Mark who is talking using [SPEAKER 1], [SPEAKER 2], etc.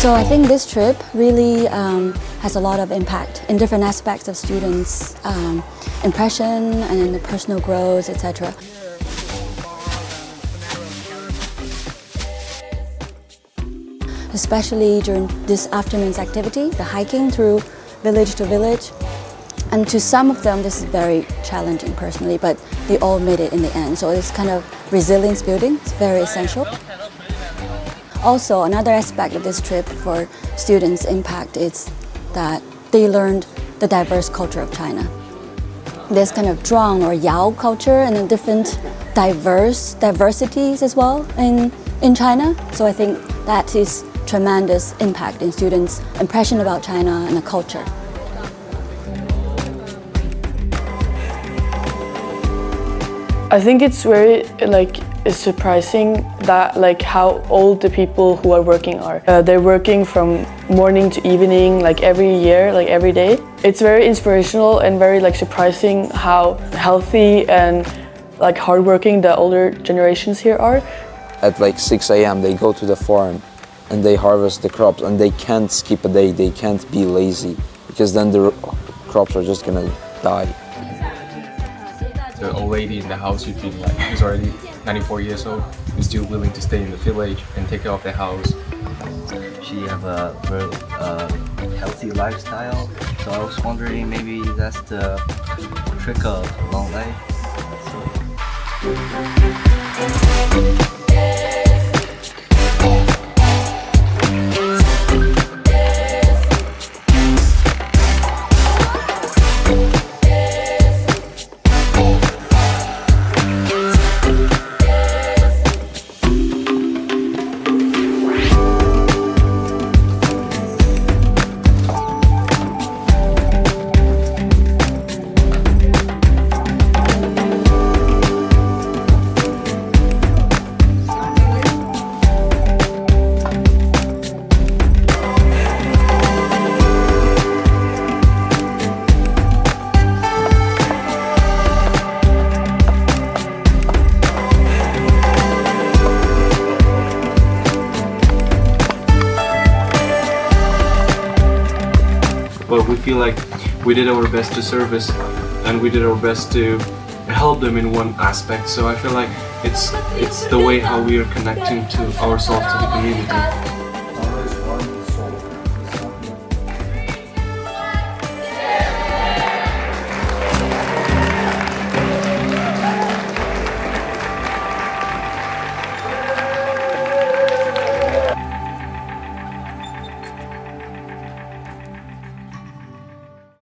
[SPEAKER 1] So I think this trip really has a lot of impact in different aspects of students' impression and in the personal growth, etc. Especially during this afternoon's activity, the hiking through village to village. And to some of them, this is very challenging personally, but they all made it in the end. So it's kind of resilience building, it's very essential. Also, another aspect of this trip for students' impact is that they learned the diverse culture of China. There's kind of Zhuang or Yao culture and the different diversities as well in China. So I think that is tremendous impact in students' impression about China and the culture.
[SPEAKER 2] I think it's very it's surprising that how old the people who are working are. They're working from morning to evening, every year, every day. It's very inspirational and very surprising how healthy and hardworking the older generations here are.
[SPEAKER 3] At 6 a.m. they go to the farm and they harvest the crops, and they can't skip a day, they can't be lazy, because then the crops are just gonna die.
[SPEAKER 4] The old lady in the house who's who's already 94 years old, who's still willing to stay in the village and take care of the house.
[SPEAKER 5] She have a very healthy lifestyle, so I was wondering maybe that's the trick of long life.
[SPEAKER 6] But we feel like we did our best to service, and we did our best to help them in one aspect. So I feel like it's the way how we are connecting to ourselves, to the community.